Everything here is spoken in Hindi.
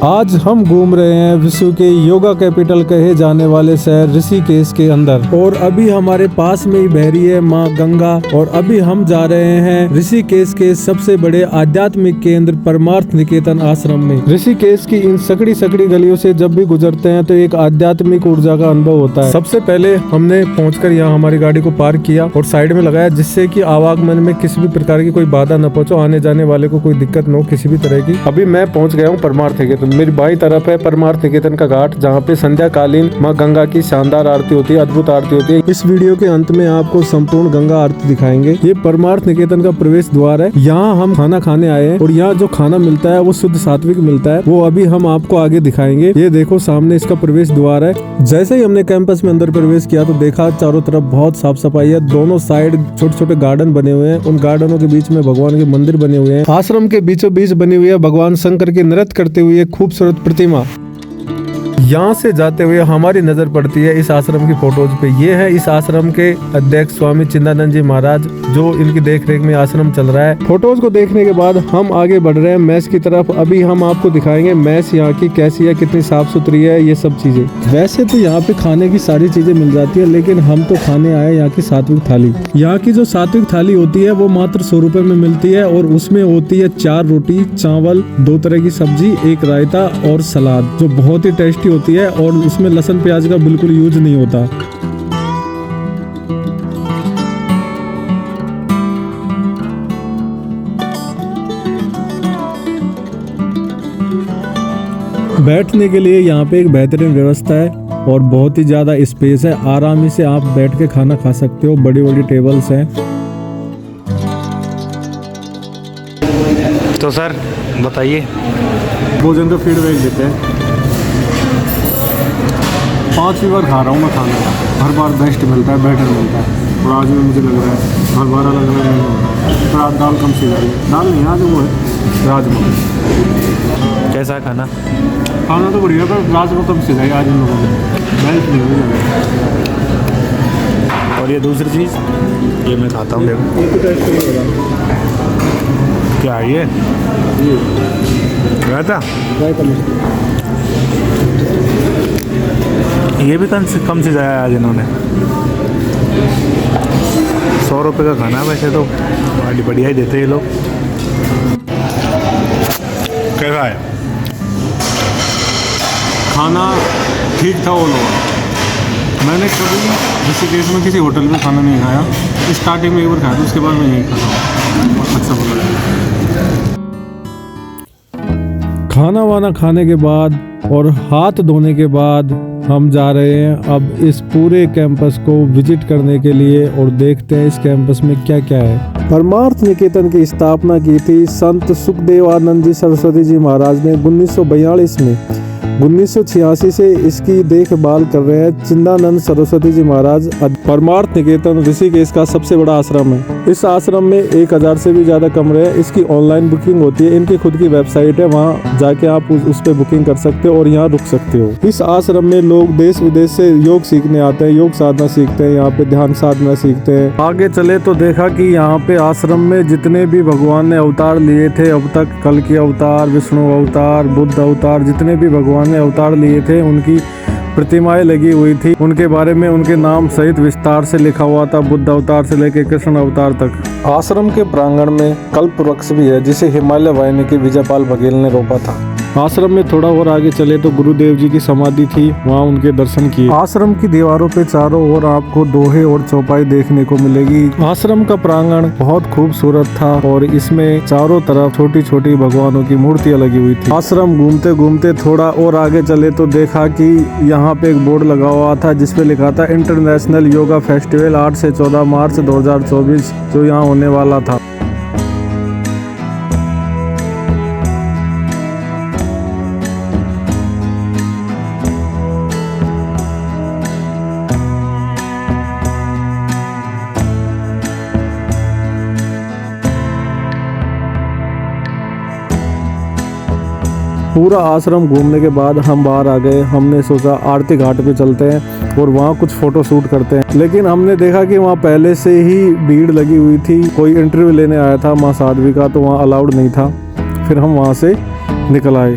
आज हम घूम रहे हैं विश्व के योगा कैपिटल कहे जाने वाले शहर ऋषिकेश के अंदर, और अभी हमारे पास में ही बह रही है माँ गंगा। और अभी हम जा रहे हैं ऋषिकेश के सबसे बड़े आध्यात्मिक केंद्र परमार्थ निकेतन आश्रम में। ऋषिकेश की इन सकड़ी सकड़ी गलियों से जब भी गुजरते हैं तो एक आध्यात्मिक ऊर्जा का अनुभव होता है। सबसे पहले हमने पहुंचकर यहाँ हमारी गाड़ी को पार्क किया और साइड में लगाया, जिससे कि आवागमन में किसी भी प्रकार की कोई बाधा न पहुंचो, आने जाने वाले को कोई दिक्कत न हो किसी भी तरह की। अभी मैं पहुंच गया हूँ परमार्थ निकेतन। मेरी बाईं तरफ है परमार्थ निकेतन का घाट, जहाँ पे संध्या कालीन माँ गंगा की शानदार आरती होती है, अद्भुत आरती होती है। इस वीडियो के अंत में आपको संपूर्ण गंगा आरती दिखाएंगे। ये परमार्थ निकेतन का प्रवेश द्वार है। यहाँ हम खाना खाने आए हैं और यहाँ जो खाना मिलता है वो शुद्ध सात्विक मिलता है, वो अभी हम आपको आगे दिखाएंगे। ये देखो सामने इसका प्रवेश द्वार है। जैसे ही हमने कैंपस में अंदर प्रवेश किया तो देखा चारों तरफ बहुत साफ सफाई है। दोनों साइड छोटे छोटे गार्डन बने हुए हैं, उन गार्डनों के बीच में भगवान के मंदिर बने हुए हैं। आश्रम के बीचों बीच बनी हुई है भगवान शंकर की नृत्य करते हुए खूबसूरत प्रतिमा। यहाँ से जाते हुए हमारी नजर पड़ती है इस आश्रम की फोटोज पे। ये है इस आश्रम के अध्यक्ष स्वामी चिन्नानंद जी महाराज, जो इनकी देखरेख में आश्रम चल रहा है। फोटोज को देखने के बाद हम आगे बढ़ रहे हैं मैस की तरफ। अभी हम आपको दिखाएंगे मैस यहाँ की कैसी है, कितनी साफ सुथरी है, ये सब चीजें। वैसे तो यहाँ पे खाने की सारी चीजें मिल जाती है, लेकिन हम तो खाने आए यहाँ की सात्विक थाली। यहाँ की जो सात्विक थाली होती है वो मात्र 100 रुपए में मिलती है, और उसमें होती है 4 रोटी, चावल, 2 तरह की सब्जी, एक रायता और सलाद, जो बहुत ही टेस्टी होती है। और उसमें लहसुन प्याज का बिल्कुल यूज नहीं होता। बैठने के लिए यहाँ पे एक बेहतरीन व्यवस्था है और बहुत ही ज्यादा स्पेस है। आरामी से आप बैठ के खाना खा सकते हो। बड़ी बड़ी टेबल्स हैं। तो सर बताइए, भोजन तो फीडबैक देते हैं। 5वीं बार खा रहा हूँ मैं खाना, हर बार बेस्ट मिलता है, बेटर मिलता है। और आज में मुझे लग रहा है हर बार अलग अलग है। पर आज दाल कम सी जा रही है, दाल नहीं, आज वो है राजमा। कैसा खाना? खाना तो बढ़िया, पर राजमा कम सी गई आज इन लोगों ने, बेस्ट नहीं हुई। और ये दूसरी चीज़, ये मैं खाता हूँ, क्या ये रायता? ये भी कम से जाया आज इन्होंने। 100 रुपये का खाना, वैसे तो बढ़िया ही देते ये लोग। कैसा है खाना? ठीक था वो लोग। मैंने कभी ऋषिकेश में किसी होटल में खाना नहीं खाया। स्टार्टिंग में एक बार खाया था, उसके बाद मैं यहीं खाता हूँ। बहुत अच्छा बना। खाना वाना खाने के बाद और हाथ धोने के बाद हम जा रहे हैं अब इस पूरे कैंपस को विजिट करने के लिए, और देखते हैं इस कैंपस में क्या क्या है। परमार्थ निकेतन की स्थापना की थी संत सुखदेवानंद जी सरस्वती जी महाराज ने 1942 में। 1986 से इसकी देखभाल कर रहे हैं चिन्नानंद सरस्वती जी महाराज। परमार्थ निकेतन ऋषिकेश का सबसे बड़ा आश्रम है। इस आश्रम में 1000 से भी ज्यादा कमरे हैं। इसकी ऑनलाइन बुकिंग होती है। इनकी खुद की वेबसाइट है, वहाँ जाके आप उस पे बुकिंग कर सकते हो और यहाँ रुक सकते हो। इस आश्रम में लोग देश विदेश से योग सीखने आते हैं, योग साधना सीखते हैं, यहाँ पे ध्यान साधना सीखते हैं। आगे चले तो देखा कि यहाँ पे आश्रम में जितने भी भगवान ने अवतार लिए थे अब तक, कल की अवतार, विष्णु अवतार, बुद्ध अवतार, जितने भी भगवान ने अवतार लिए थे उनकी प्रतिमाएं लगी हुई थी। उनके बारे में उनके नाम सहित विस्तार से लिखा हुआ था, बुद्ध अवतार से लेकर कृष्ण अवतार तक। आश्रम के प्रांगण में कल्प वृक्ष भी है, जिसे हिमालय वाहिनी के विजयपाल बघेल ने रोपा था। आश्रम में थोड़ा और आगे चले तो गुरुदेव जी की समाधि थी, वहाँ उनके दर्शन किए। आश्रम की दीवारों पे चारों ओर आपको दोहे और चौपाई देखने को मिलेगी। आश्रम का प्रांगण बहुत खूबसूरत था और इसमें चारों तरफ छोटी छोटी भगवानों की मूर्तियां लगी हुई थी। आश्रम घूमते घूमते थोड़ा और आगे चले तो देखा कि यहाँ पे एक बोर्ड लगा हुआ था जिसपे लिखा था इंटरनेशनल योगा फेस्टिवल 8 से 14 मार्च 2024, जो यहाँ होने वाला था। पूरा आश्रम घूमने के बाद हम बाहर आ गए। हमने सोचा आरती घाट पे चलते हैं और वहाँ कुछ फोटो शूट करते हैं, लेकिन हमने देखा कि वहाँ पहले से ही भीड़ लगी हुई थी। कोई इंटरव्यू लेने आया था माँ साध्वी का, तो वहाँ अलाउड नहीं था। फिर हम वहाँ से निकल आए।